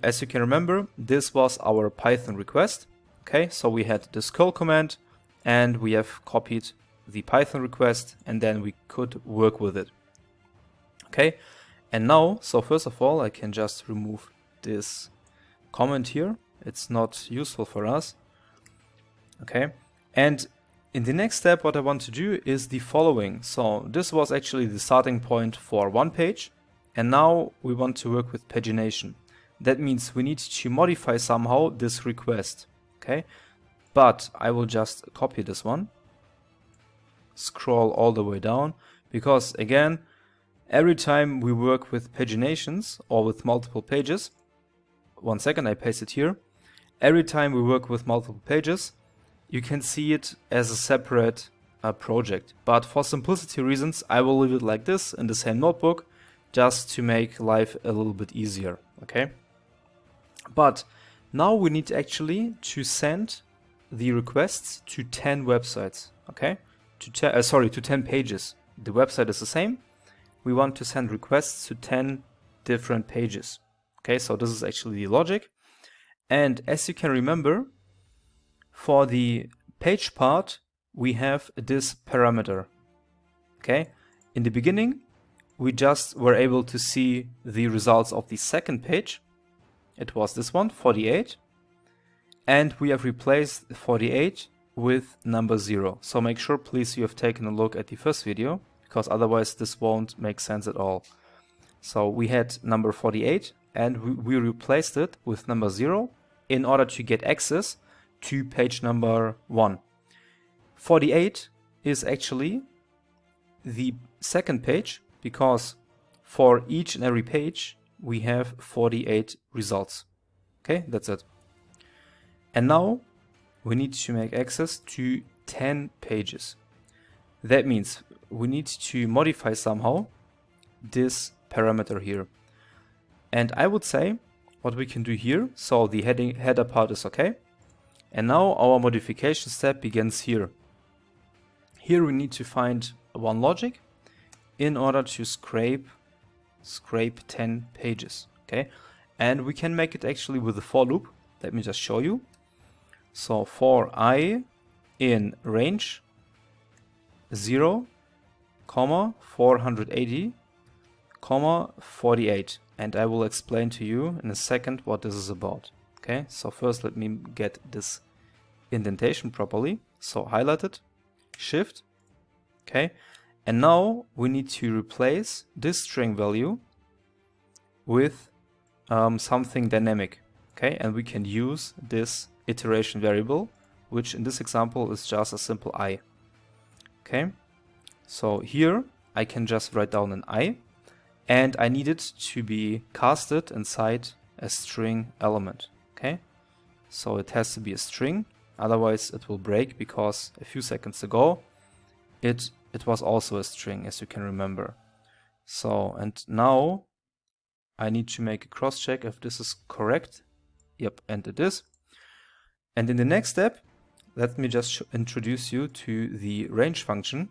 as you can remember, this was our Python request. Okay, so we had this curl command and we have copied the Python request and then we could work with it. Okay, and now, so first of all, I can just remove this comment here. It's not useful for us. Okay, and in the next step, what I want to do is the following. So this was actually the starting point for one page, and now we want to work with pagination. That means we need to modify somehow this request. Okay, but I will just copy this one, scroll all the way down, because again, every time we work with paginations or with multiple pages, one second, I paste it here. Every time we work with multiple pages, you can see it as a separate project. But for simplicity reasons, I will leave it like this in the same notebook, just to make life a little bit easier. Okay. But now we need actually to send the requests to 10 websites. Okay, to 10 pages. The website is the same. We want to send requests to 10 different pages. Okay, so this is actually the logic. And as you can remember, for the page part, we have this parameter. Okay, in the beginning, we just were able to see the results of the second page. It was this one, 48. And we have replaced 48 with number 0. So make sure, please, you have taken a look at the first video, because otherwise this won't make sense at all. So we had number 48 and we replaced it with number 0 in order to get access to page number 1. 48 is actually the second page, because for each and every page we have 48 results. Okay, that's it. And now we need to make access to 10 pages. That means we need to modify somehow this parameter here. And I would say what we can do here, so the header part is okay. And now our modification step begins here. Here we need to find one logic in order to scrape 10 pages. Okay, and we can make it actually with a for loop. Let me just show you. So for I in range 0, 480, 48, and I will explain to you in a second what this is about. Okay, so first let me get this indentation properly. So highlight it, shift, okay, and now we need to replace this string value with something dynamic. Okay, and we can use this iteration variable, which in this example is just a simple I. Okay, so here I can just write down an I, and I need it to be casted inside a string element. Okay, so it has to be a string, otherwise it will break, because a few seconds ago it was also a string, as you can remember. So, and now I need to make a cross check if this is correct. Yep, and it is. And in the next step, let me just introduce you to the range function.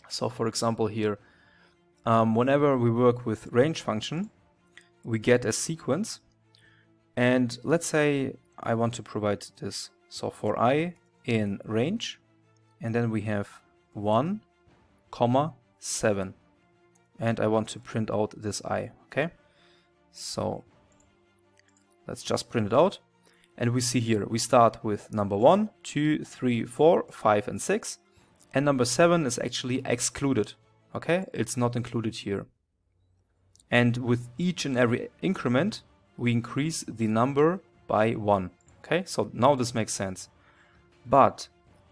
So for example here, whenever we work with range function, we get a sequence. And let's say I want to provide this. So for I in range, and then we have 1, 7. And I want to print out this I, okay? So let's just print it out. And we see here, we start with number 1, 2, 3, 4, 5, and 6. And number 7 is actually excluded, okay? It's not included here. And with each and every increment, we increase the number by 1, okay? So now this makes sense. But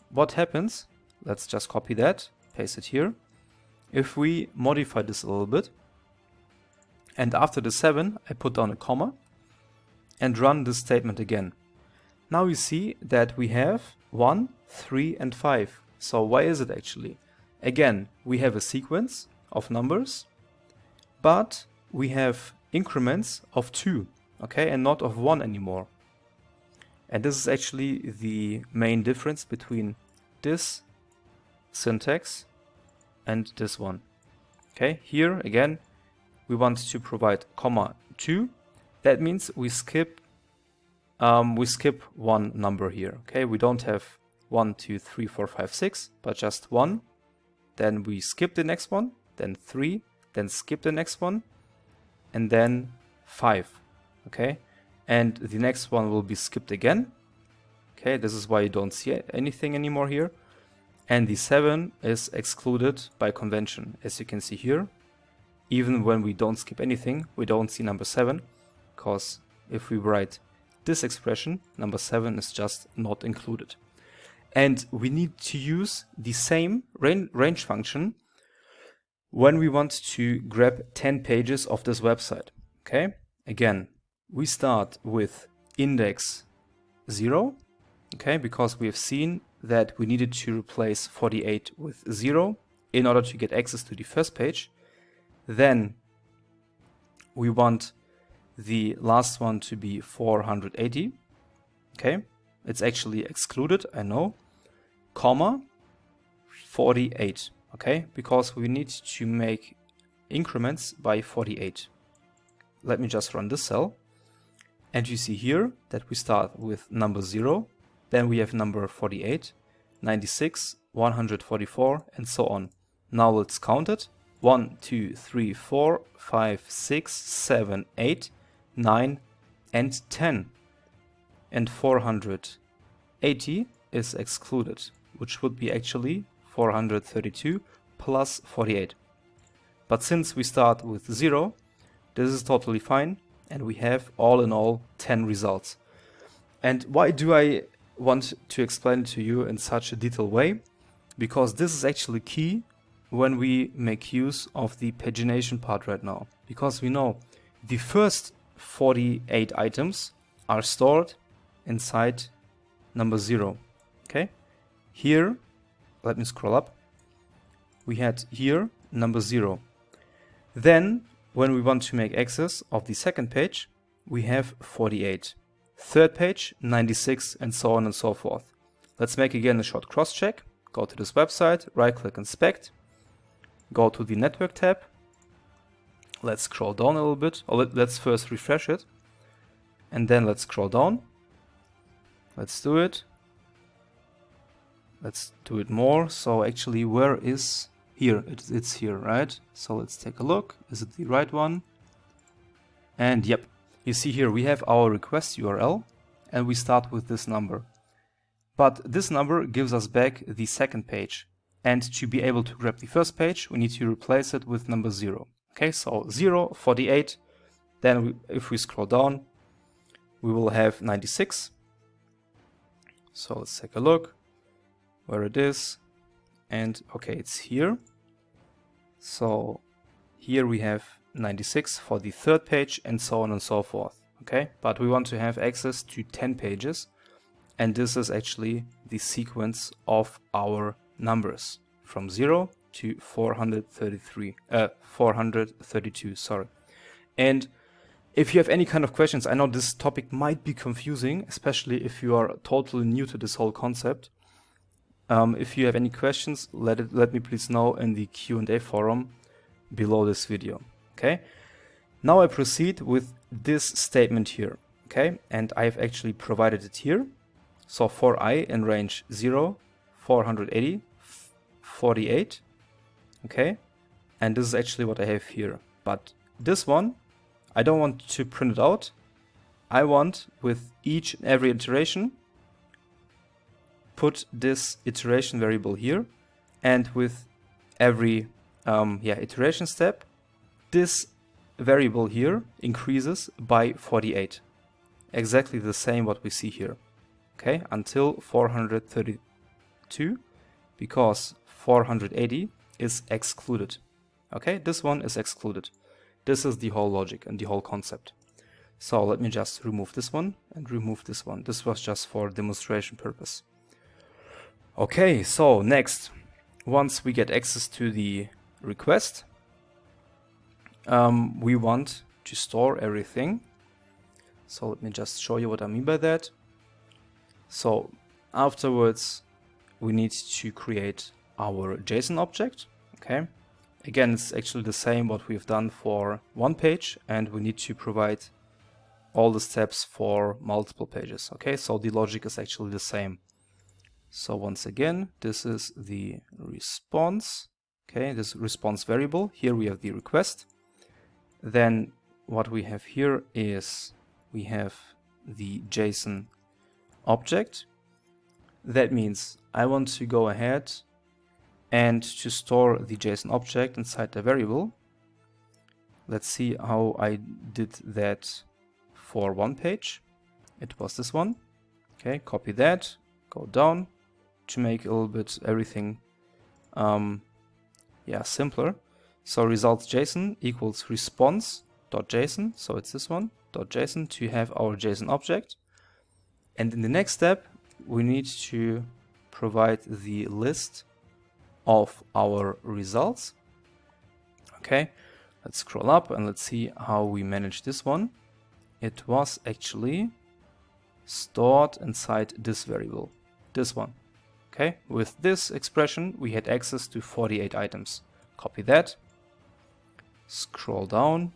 what happens, let's just copy that, paste it here. If we modify this a little bit, and after the 7, I put down a comma, and run this statement again. Now you see that we have 1, 3, and 5. So why is it actually? Again, we have a sequence of numbers, but we have increments of 2. okay, and not of 1 anymore. And this is actually the main difference between this syntax and this one. Okay, here again we want to provide comma 2. That means we skip one number here. Okay, we don't have 1, 2, 3, 4, 5, 6, but just 1. Then we skip the next one, then 3, then skip the next one, and then 5. Okay, and the next one will be skipped again. Okay, this is why you don't see anything anymore here. And the 7 is excluded by convention, as you can see here. Even when we don't skip anything, we don't see number 7, because if we write this expression, number 7 is just not included. And we need to use the same range function when we want to grab 10 pages of this website. Okay, again, we start with index 0, okay, because we have seen that we needed to replace 48 with 0 in order to get access to the first page. Then we want the last one to be 480. Okay, it's actually excluded, I know, comma 48. Okay, because we need to make increments by 48. Let me just run this cell. And you see here that we start with number 0, then we have number 48, 96, 144, and so on. Now let's count it. 1, 2, 3, 4, 5, 6, 7, 8, 9, and 10. And 480 is excluded, which would be actually 432 plus 48. But since we start with 0, this is totally fine, and we have all in all 10 results. And why do I want to explain it to you in such a detailed way? Because this is actually key when we make use of the pagination part right now. Because we know the first 48 items are stored inside number 0. Okay? Here, let me scroll up. We had here number 0. Then, when we want to make access of the second page, we have 48. Third page, 96, and so on and so forth. Let's make again a short cross-check. Go to this website, right-click Inspect. Go to the Network tab. Let's scroll down a little bit. Or let's first refresh it. And then let's scroll down. Let's do it. Let's do it more. So actually, where is... Here, it's here, right? So let's take a look. Is it the right one? And yep, you see here we have our request URL and we start with this number. But this number gives us back the second page. And to be able to grab the first page, we need to replace it with number 0. Okay, so 0, 48. Then if we scroll down, we will have 96. So let's take a look where it is. And okay, it's here. So here we have 96 for the third page and so on and so forth. Okay, but we want to have access to 10 pages. And this is actually the sequence of our numbers from 0 to 432, sorry. And if you have any kind of questions, I know this topic might be confusing, especially if you are totally new to this whole concept. If you have any questions, let me please know in the Q&A forum below this video. Okay. Now I proceed with this statement here. Okay, and I've actually provided it here. So for I in range 0, 480, 48. Okay, and this is actually what I have here. But this one, I don't want to print it out. I want with each and every iteration put this iteration variable here, and with every iteration step, this variable here increases by 48. Exactly the same what we see here. Okay, until 432, because 480 is excluded. Okay, this one is excluded. This is the whole logic and the whole concept. So let me just remove this one and remove this one. This was just for demonstration purpose. Okay, so next, once we get access to the request, we want to store everything So let me just show you what I mean by that. So afterwards we need to create our JSON object. Okay, again, it's actually the same what we've done for one page, and we need to provide all the steps for multiple pages. Okay, so the logic is actually the same. So once again, this is the response. Okay, this response variable. Here we have the request. Then what we have here is we have the JSON object. That means I want to go ahead and to store the JSON object inside the variable. Let's see how I did that for one page. It was this one. Okay, copy that, go down to make a little bit everything simpler. So results JSON equals response.json, so it's this one, .json, to have our JSON object. And in the next step, we need to provide the list of our results. Okay, let's scroll up and let's see how we manage this one. It was actually stored inside this variable, this one. Okay, with this expression, we had access to 48 items. Copy that, scroll down,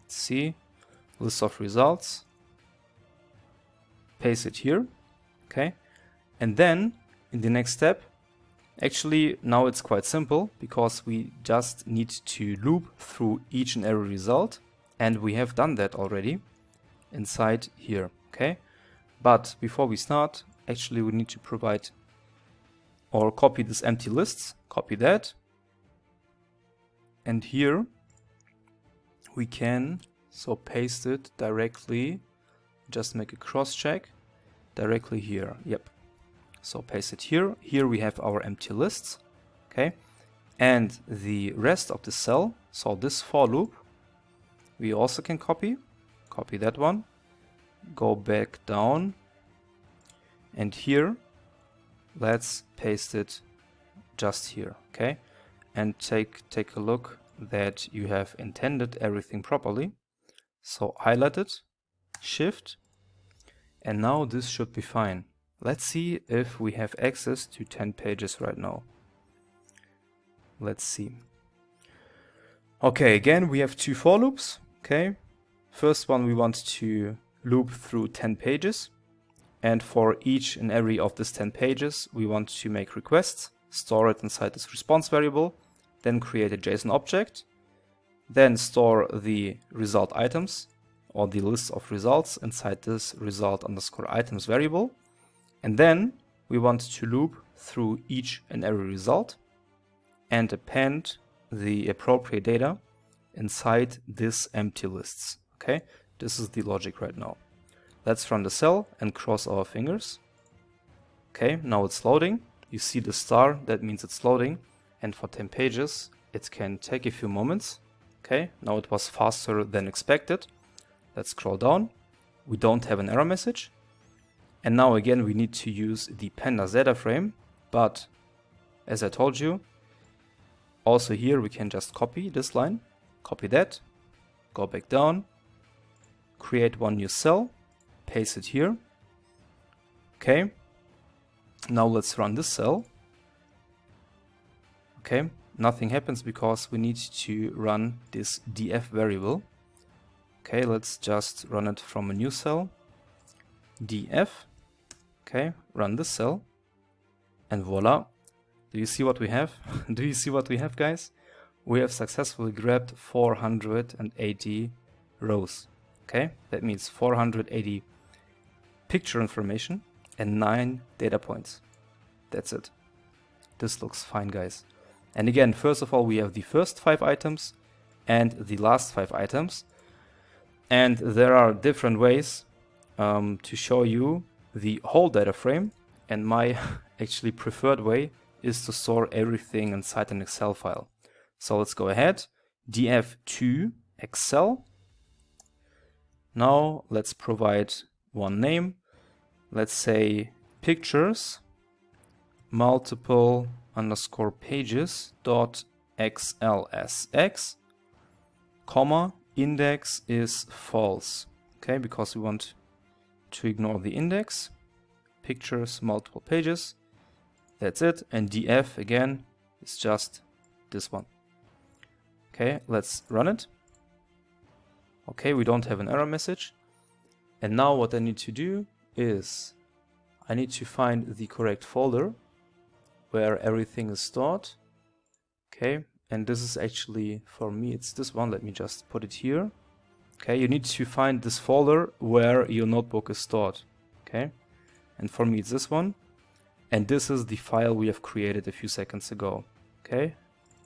see, list of results, paste it here. Okay, and then in the next step, actually now it's quite simple because we just need to loop through each and every result, and we have done that already inside here. Okay, but before we start, actually we need to provide or copy this empty lists, copy that, and here we can paste it directly, just make a cross check directly here. Yep, so paste it here. Here we have our empty lists. Okay, and the rest of the cell, so this for loop, we also can copy that one, go back down, and here let's paste it just here. Okay, and take a look that you have intended everything properly. So highlight it, shift, and now this should be fine. Let's see if we have access to 10 pages right now. Let's see. Okay, again we have two for loops. Okay, first one we want to loop through 10 pages, and for each and every of these 10 pages we want to make requests, store it inside this response variable, then create a JSON object, then store the result items or the list of results inside this result_items variable, and then we want to loop through each and every result and append the appropriate data inside this empty lists. Okay, this is the logic right now. Let's run the cell and cross our fingers. Okay, now it's loading. You see the star, that means it's loading, and for 10 pages it can take a few moments. Okay, now it was faster than expected. Let's scroll down. We don't have an error message. And now again we need to use the pandas data frame, but as I told you, also here we can just copy this line, copy that, go back down, create one new cell, paste it here. Okay, now let's run this cell. Okay, nothing happens because we need to run this df variable. Okay, let's just run it from a new cell, df. Okay, run this cell, and voila. Do you see what we have? Do you see what we have, guys? We have successfully grabbed 480 rows. Okay, that means 480 picture information and 9 data points. That's it. This looks fine, guys. And again, first of all, we have the first 5 items and the last 5 items. And there are different ways to show you the whole data frame. And my actually preferred way is to store everything inside an Excel file. So let's go ahead, df to Excel. Now let's provide one name. Let's say pictures multiple underscore pages dot xlsx, comma, index is false. okay, because we want to ignore the index, pictures, multiple pages. That's it. And df again is just this one. Okay, let's run it. Okay, we don't have an error message. And now what I need to do is I need to find the correct folder where everything is stored. Okay, and this is actually, for me, it's this one. Let me just put it here. Okay, you need to find this folder where your notebook is stored. Okay, and for me, it's this one. And this is the file we have created a few seconds ago. Okay,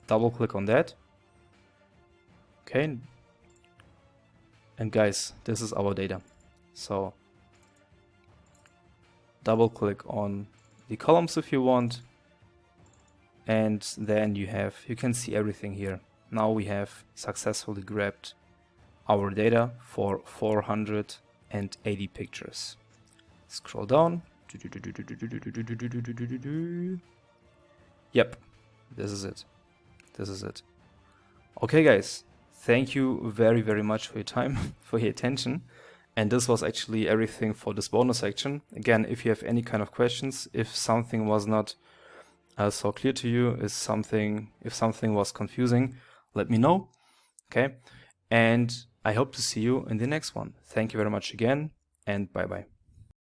double click on that. Okay, and guys, this is our data. So double click on the columns if you want, and then you can see everything here. Now we have successfully grabbed our data for 480 pictures. Scroll down. Yep, this is it. This is it. Okay, guys, thank you very, very much for your time, for your attention. And this was actually everything for this bonus section. Again, if you have any kind of questions, if something was not so clear to you, if something was confusing, let me know. Okay, and I hope to see you in the next one. Thank you very much again, and bye-bye.